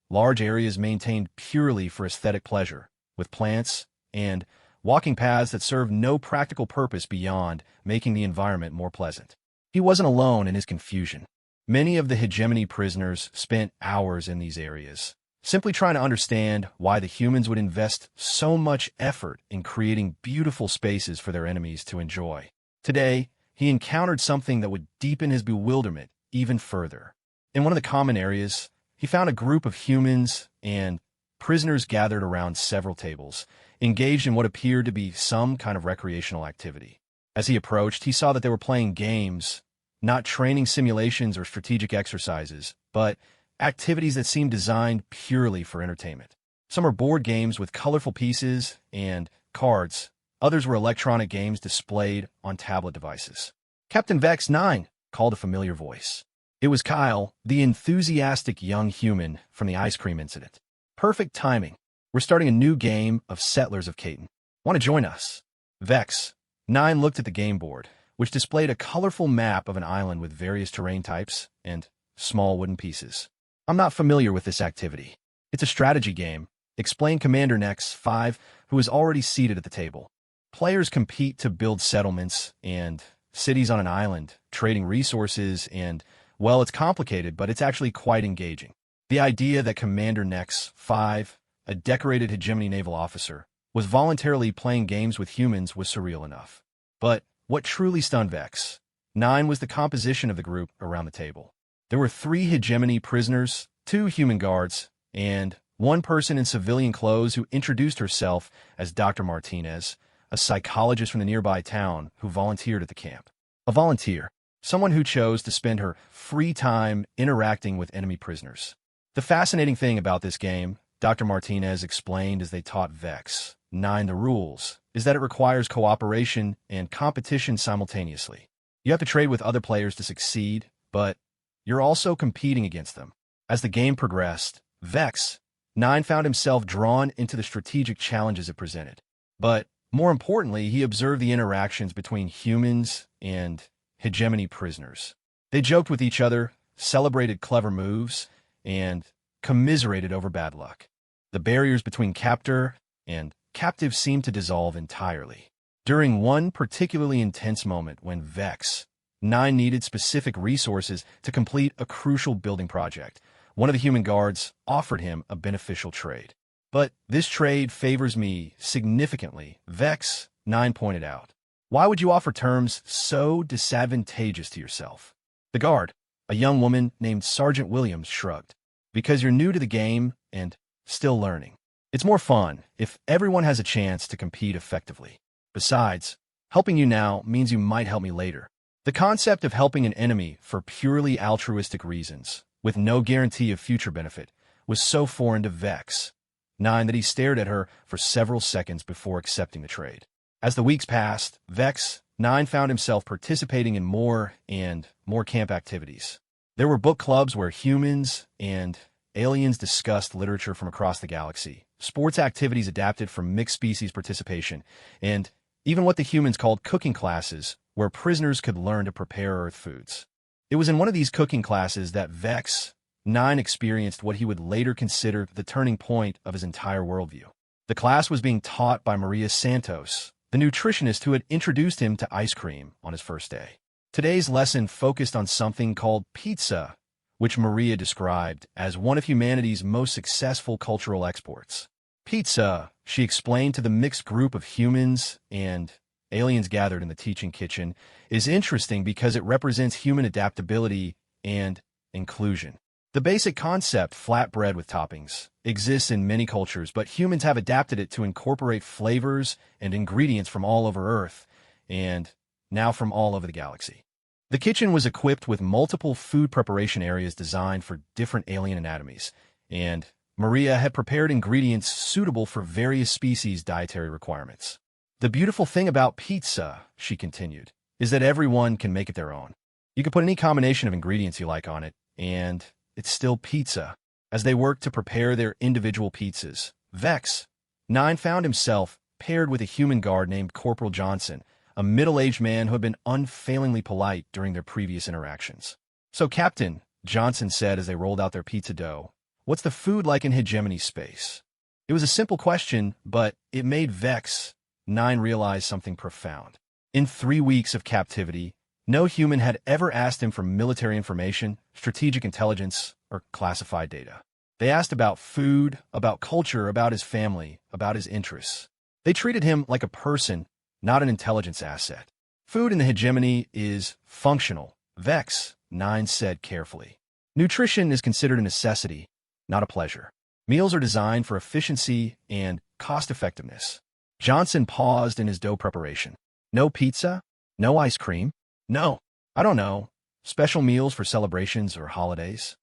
Large areas maintained purely for aesthetic pleasure, with plants and walking paths that served no practical purpose beyond making the environment more pleasant. He wasn't alone in his confusion. Many of the hegemony prisoners spent hours in these areas, simply trying to understand why the humans would invest so much effort in creating beautiful spaces for their enemies to enjoy. Today, he encountered something that would deepen his bewilderment even further. In one of the common areas, he found a group of humans and prisoners gathered around several tables, engaged in what appeared to be some kind of recreational activity. As he approached, he saw that they were playing games, not training simulations or strategic exercises, but activities that seemed designed purely for entertainment. Some were board games with colorful pieces and cards. Others were electronic games displayed on tablet devices. Captain Vex 9 called a familiar voice. It was Kyle, the enthusiastic young human from the ice cream incident. Perfect timing. We're starting a new game of Settlers of Catan. Want to join us? Vex 9 looked at the game board, which displayed a colorful map of an island with various terrain types and small wooden pieces. I'm not familiar with this activity. It's a strategy game, explained Commander Nex 5, who is already seated at the table. Players compete to build settlements and cities on an island, trading resources, and, well, it's complicated, but it's actually quite engaging. The idea that Commander Nex 5, a decorated hegemony naval officer, was voluntarily playing games with humans was surreal enough. But what truly stunned Vex 9 was the composition of the group around the table. There were 3 hegemony prisoners, 2 human guards, and 1 person in civilian clothes who introduced herself as Dr. Martinez, a psychologist from the nearby town who volunteered at the camp. A volunteer, someone who chose to spend her free time interacting with enemy prisoners. The fascinating thing about this game, Dr. Martinez explained as they taught Vex 9 the rules, is that it requires cooperation and competition simultaneously. You have to trade with other players to succeed, but you're also competing against them. As the game progressed, Vex, 9 found himself drawn into the strategic challenges it presented. But more importantly, he observed the interactions between humans and hegemony prisoners. They joked with each other, celebrated clever moves, and commiserated over bad luck. The barriers between captor and captive seemed to dissolve entirely. During one particularly intense moment when Vex, 9 needed specific resources to complete a crucial building project, one of the human guards offered him a beneficial trade. But this trade favors me significantly, Vex, 9 pointed out. Why would you offer terms so disadvantageous to yourself? The guard, a young woman named Sergeant Williams, shrugged. Because you're new to the game and still learning. It's more fun if everyone has a chance to compete effectively. Besides, helping you now means you might help me later. The concept of helping an enemy for purely altruistic reasons, with no guarantee of future benefit, was so foreign to Vex, 9 that he stared at her for several seconds before accepting the trade. As the weeks passed, Vex, 9 found himself participating in more and more camp activities. There were book clubs where humans and aliens discussed literature from across the galaxy, sports activities adapted for mixed species participation, and even what the humans called cooking classes, where prisoners could learn to prepare Earth foods. It was in one of these cooking classes that Vex, 9 experienced what he would later consider the turning point of his entire worldview. The class was being taught by Maria Santos, the nutritionist who had introduced him to ice cream on his first day. Today's lesson focused on something called pizza, which Maria described as one of humanity's most successful cultural exports. Pizza, she explained to the mixed group of humans and aliens gathered in the teaching kitchen, is interesting because it represents human adaptability and inclusion. The basic concept, flatbread with toppings, exists in many cultures, but humans have adapted it to incorporate flavors and ingredients from all over Earth, and now from all over the galaxy. The kitchen was equipped with multiple food preparation areas designed for different alien anatomies, and Maria had prepared ingredients suitable for various species' dietary requirements. The beautiful thing about pizza, she continued, is that everyone can make it their own. You can put any combination of ingredients you like on it, and it's still pizza. As they worked to prepare their individual pizzas, Vex, 9 found himself paired with a human guard named Corporal Johnson, a middle-aged man who had been unfailingly polite during their previous interactions. "So, Captain," Johnson said as they rolled out their pizza dough, "what's the food like in hegemony space?" It was a simple question, but it made Vex, 9 realize something profound. In 3 weeks of captivity, no human had ever asked him for military information, strategic intelligence, or classified data. They asked about food, about culture, about his family, about his interests. They treated him like a person, not an intelligence asset. Food in the hegemony is functional, Vex, 9 said carefully. Nutrition is considered a necessity, not a pleasure. Meals are designed for efficiency and cost-effectiveness. Johnson paused in his dough preparation. No pizza? No ice cream? No, I don't know. Special meals for celebrations or holidays?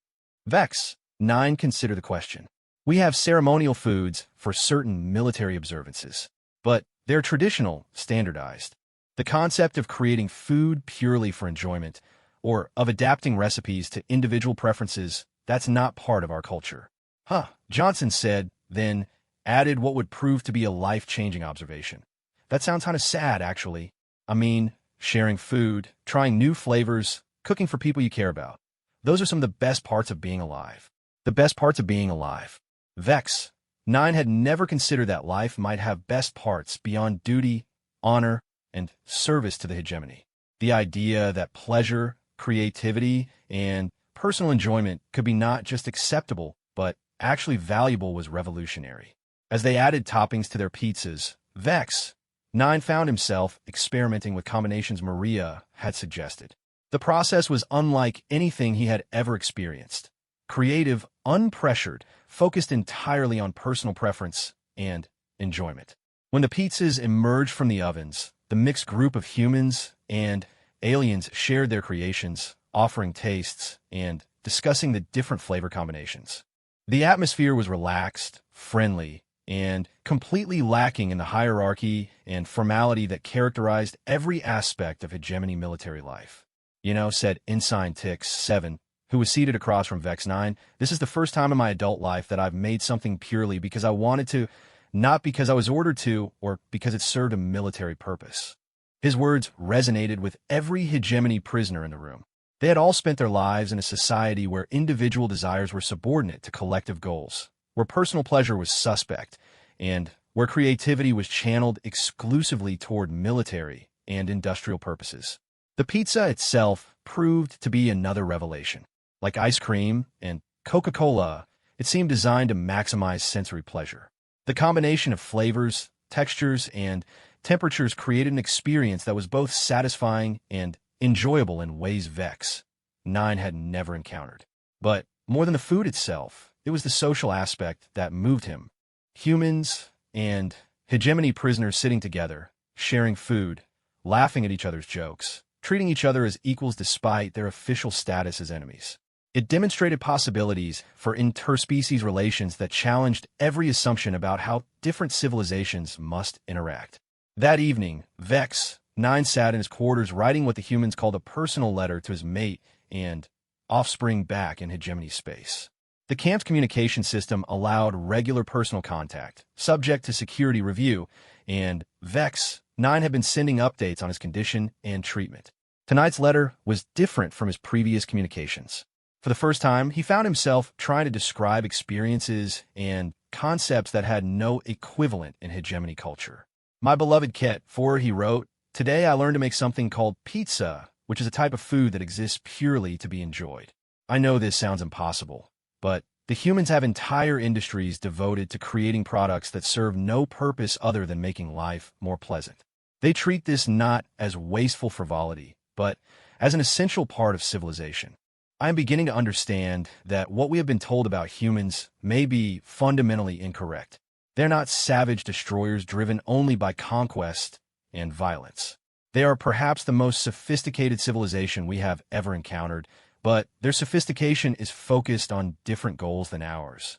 Vex, 9 consider the question. We have ceremonial foods for certain military observances, but they're traditional, standardized. The concept of creating food purely for enjoyment, or of adapting recipes to individual preferences, that's not part of our culture. Johnson said, then added what would prove to be a life-changing observation. That sounds kind of sad, actually. I mean, sharing food, trying new flavors, cooking for people you care about. Those are some of the best parts of being alive. The best parts of being alive. Vex, 9 had never considered that life might have best parts beyond duty, honor, and service to the hegemony. The idea that pleasure, creativity, and personal enjoyment could be not just acceptable, but actually valuable was revolutionary. As they added toppings to their pizzas, Vex, 9 found himself experimenting with combinations Maria had suggested. The process was unlike anything he had ever experienced. Creative, unpressured, focused entirely on personal preference and enjoyment. When the pizzas emerged from the ovens, the mixed group of humans and aliens shared their creations, offering tastes and discussing the different flavor combinations. The atmosphere was relaxed, friendly, and completely lacking in the hierarchy and formality that characterized every aspect of hegemony military life. Said Ensign Tix 7, who was seated across from Vex 9, "This is the first time in my adult life that I've made something purely because I wanted to, not because I was ordered to or because it served a military purpose." His words resonated with every hegemony prisoner in the room. They had all spent their lives in a society where individual desires were subordinate to collective goals, where personal pleasure was suspect, and where creativity was channeled exclusively toward military and industrial purposes. The pizza itself proved to be another revelation. Like ice cream and Coca-Cola, it seemed designed to maximize sensory pleasure. The combination of flavors, textures, and temperatures created an experience that was both satisfying and enjoyable in ways Vex 9 had never encountered. But more than the food itself, it was the social aspect that moved him. Humans and hegemony prisoners sitting together, sharing food, laughing at each other's jokes, treating each other as equals despite their official status as enemies. It demonstrated possibilities for interspecies relations that challenged every assumption about how different civilizations must interact. That evening, Vex 9 sat in his quarters writing what the humans called a personal letter to his mate and offspring back in hegemony space. The camp's communication system allowed regular personal contact, subject to security review, and Vex 9 had been sending updates on his condition and treatment. Tonight's letter was different from his previous communications. For the first time, he found himself trying to describe experiences and concepts that had no equivalent in hegemony culture. "My beloved Ket 4," he wrote, "today I learned to make something called pizza, which is a type of food that exists purely to be enjoyed. I know this sounds impossible, but the humans have entire industries devoted to creating products that serve no purpose other than making life more pleasant. They treat this not as wasteful frivolity, but as an essential part of civilization. I am beginning to understand that what we have been told about humans may be fundamentally incorrect. They're not savage destroyers driven only by conquest and violence. They are perhaps the most sophisticated civilization we have ever encountered, but their sophistication is focused on different goals than ours.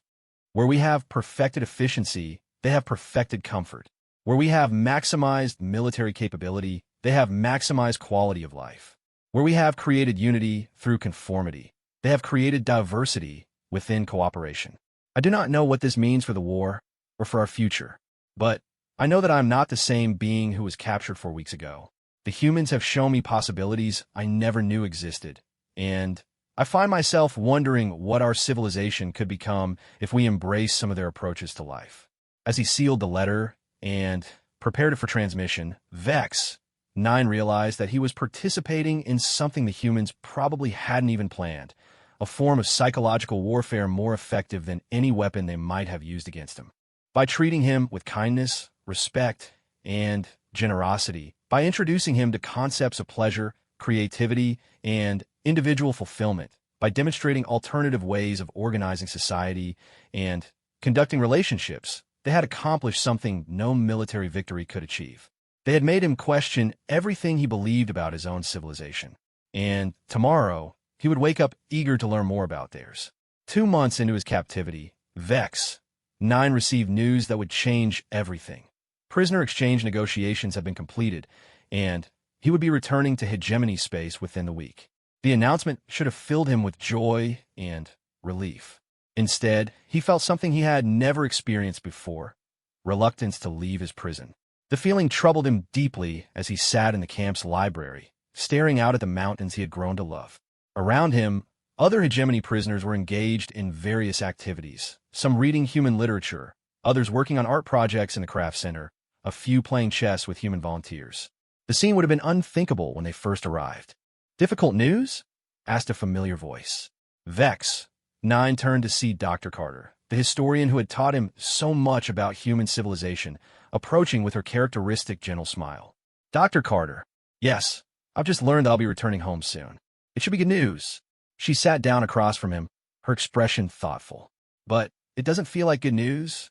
Where we have perfected efficiency, they have perfected comfort. Where we have maximized military capability, they have maximized quality of life. Where we have created unity through conformity, they have created diversity within cooperation. I do not know what this means for the war or for our future, but I know that I am not the same being who was captured 4 weeks ago. The humans have shown me possibilities I never knew existed, and I find myself wondering what our civilization could become if we embrace some of their approaches to life." As he sealed the letter and prepared it for transmission, Vex 9 realized that he was participating in something the humans probably hadn't even planned, a form of psychological warfare more effective than any weapon they might have used against him. By treating him with kindness, respect, and generosity, by introducing him to concepts of pleasure, creativity, and individual fulfillment, by demonstrating alternative ways of organizing society and conducting relationships, they had accomplished something no military victory could achieve. They had made him question everything he believed about his own civilization. And tomorrow, he would wake up eager to learn more about theirs. 2 months into his captivity, Vex 9 received news that would change everything. Prisoner exchange negotiations had been completed, and he would be returning to hegemony space within the week. The announcement should have filled him with joy and relief. Instead, he felt something he had never experienced before: reluctance to leave his prison. The feeling troubled him deeply as he sat in the camp's library, staring out at the mountains he had grown to love. Around him, other hegemony prisoners were engaged in various activities, some reading human literature, others working on art projects in the craft center, a few playing chess with human volunteers. The scene would have been unthinkable when they first arrived. "Difficult news?" asked a familiar voice. Vex 9 turned to see Dr. Carter, the historian who had taught him so much about human civilization, approaching with her characteristic gentle smile. "Dr. Carter, yes, I've just learned I'll be returning home soon. It should be good news." She sat down across from him, her expression thoughtful. "But it doesn't feel like good news."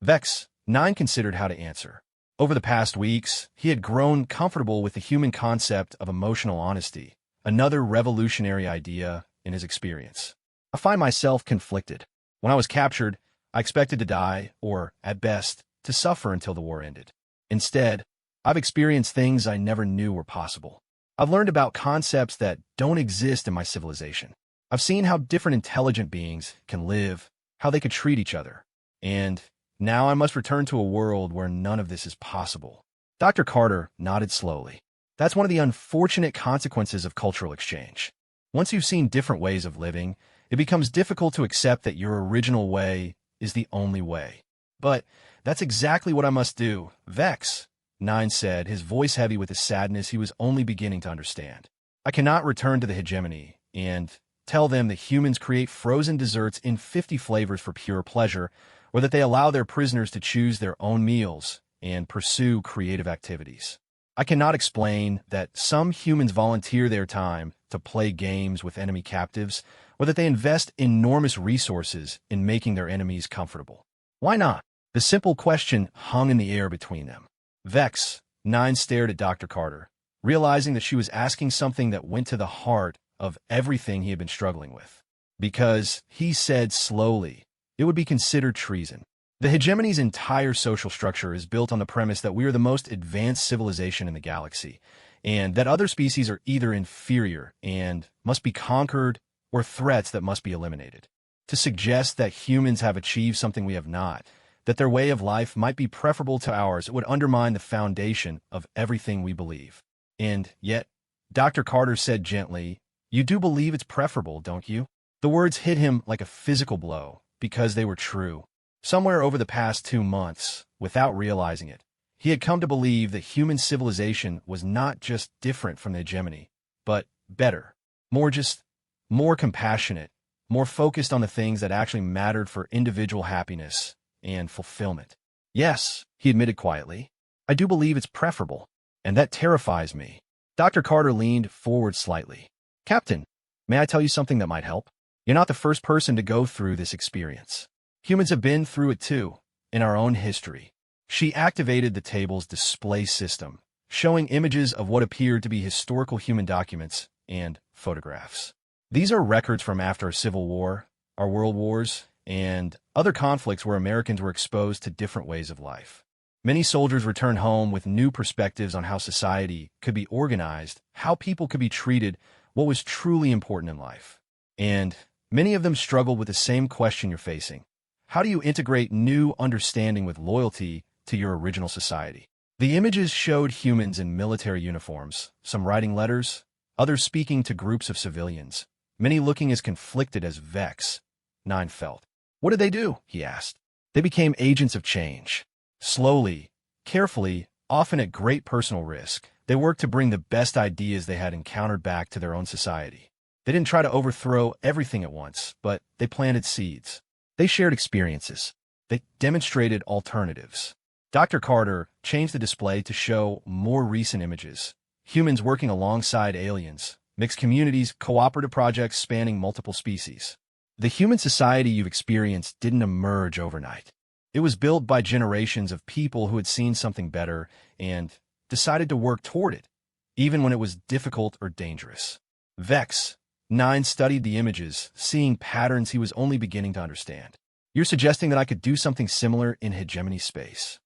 Vex 9 considered how to answer. Over the past weeks, he had grown comfortable with the human concept of emotional honesty, another revolutionary idea in his experience. "I find myself conflicted. When I was captured, I expected to die, or, at best, to suffer until the war ended. Instead, I've experienced things I never knew were possible. I've learned about concepts that don't exist in my civilization. I've seen how different intelligent beings can live, how they could treat each other. And now I must return to a world where none of this is possible. Dr. Carter nodded slowly. That's one of the unfortunate consequences of cultural exchange. Once you've seen different ways of living, it becomes difficult to accept that your original way is the only way. But that's exactly what I must do. Vex, Nine said, his voice heavy with the sadness he was only beginning to understand. I cannot return to the hegemony and tell them that humans create frozen desserts in 50 flavors for pure pleasure, or that they allow their prisoners to choose their own meals and pursue creative activities. I cannot explain that some humans volunteer their time to play games with enemy captives, or that they invest enormous resources in making their enemies comfortable. Why not? The simple question hung in the air between them. Vex, Nine stared at Dr. Carter, realizing that she was asking something that went to the heart of everything he had been struggling with. Because, he said slowly, it would be considered treason. The hegemony's entire social structure is built on the premise that we are the most advanced civilization in the galaxy, and that other species are either inferior and must be conquered or threats that must be eliminated. To suggest that humans have achieved something we have not, that their way of life might be preferable to ours, would undermine the foundation of everything we believe. And yet, Dr. Carter said gently, "You do believe it's preferable, don't you?" The words hit him like a physical blow, because they were true. Somewhere over the past 2 months, without realizing it, he had come to believe that human civilization was not just different from the hegemony, but better, more compassionate, more focused on the things that actually mattered for individual happiness and fulfillment. Yes, he admitted quietly, I do believe it's preferable, and that terrifies me. Dr. Carter leaned forward slightly. Captain, may I tell you something that might help? You're not the first person to go through this experience. Humans have been through it too, in our own history. She activated the table's display system, showing images of what appeared to be historical human documents and photographs. These are records from after a civil war, our world wars, and other conflicts where Americans were exposed to different ways of life. Many soldiers returned home with new perspectives on how society could be organized, how people could be treated, what was truly important in life. And many of them struggled with the same question you're facing. How do you integrate new understanding with loyalty to your original society? The images showed humans in military uniforms, some writing letters, others speaking to groups of civilians, many looking as conflicted as Vex, Nine felt. What did they do? He asked. They became agents of change. Slowly, carefully, often at great personal risk, they worked to bring the best ideas they had encountered back to their own society. They didn't try to overthrow everything at once, but they planted seeds. They shared experiences. They demonstrated alternatives. Dr. Carter changed the display to show more recent images. Humans working alongside aliens, mixed communities, cooperative projects spanning multiple species. The human society you've experienced didn't emerge overnight. It was built by generations of people who had seen something better and decided to work toward it, even when it was difficult or dangerous. Vex, Nine studied the images, seeing patterns he was only beginning to understand. You're suggesting that I could do something similar in hegemony space.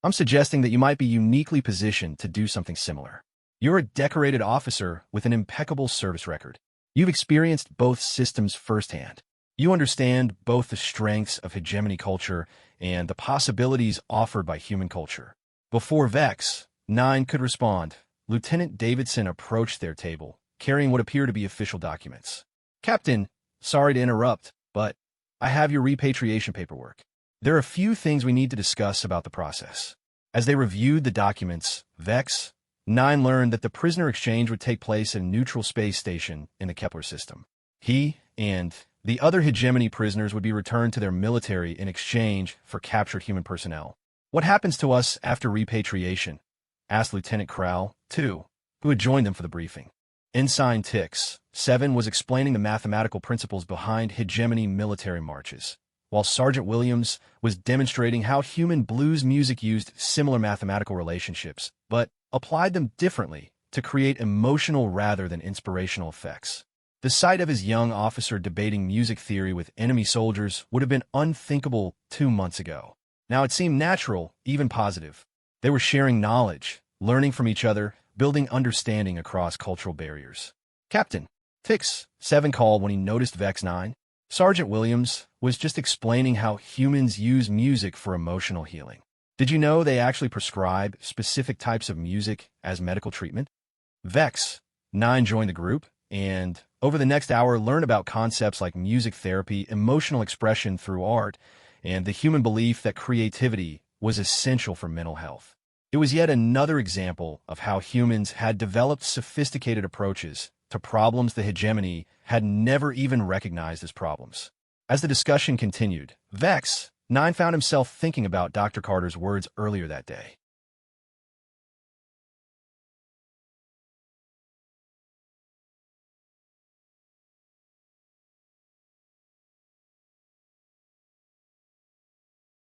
I'm suggesting that you might be uniquely positioned to do something similar. You're a decorated officer with an impeccable service record. You've experienced both systems firsthand. You understand both the strengths of hegemony culture and the possibilities offered by human culture. Before Vex, Nine could respond, Lieutenant Davidson approached their table, carrying what appeared to be official documents. Captain, sorry to interrupt, but I have your repatriation paperwork. There are a few things we need to discuss about the process. As they reviewed the documents, Vex, Nine learned that the prisoner exchange would take place at a neutral space station in the Kepler system. He and the other hegemony prisoners would be returned to their military in exchange for captured human personnel. What happens to us after repatriation? Asked Lieutenant Crowell, too, who had joined them for the briefing. Ensign Tix, 7, was explaining the mathematical principles behind hegemony military marches, while Sergeant Williams was demonstrating how human blues music used similar mathematical relationships, but applied them differently to create emotional rather than inspirational effects. The sight of his young officer debating music theory with enemy soldiers would have been unthinkable 2 months ago. Now it seemed natural, even positive. They were sharing knowledge, learning from each other, building understanding across cultural barriers. Captain Fix 7 called when he noticed Vex 9. Sergeant Williams was just explaining how humans use music for emotional healing. Did you know they actually prescribe specific types of music as medical treatment? Vex 9 joined the group, and over the next hour learn about concepts like music therapy, emotional expression through art, and the human belief that creativity was essential for mental health. It was yet another example of how humans had developed sophisticated approaches to problems the hegemony had never even recognized as problems. As the discussion continued, Vex 9 found himself thinking about Dr. Carter's words earlier that day.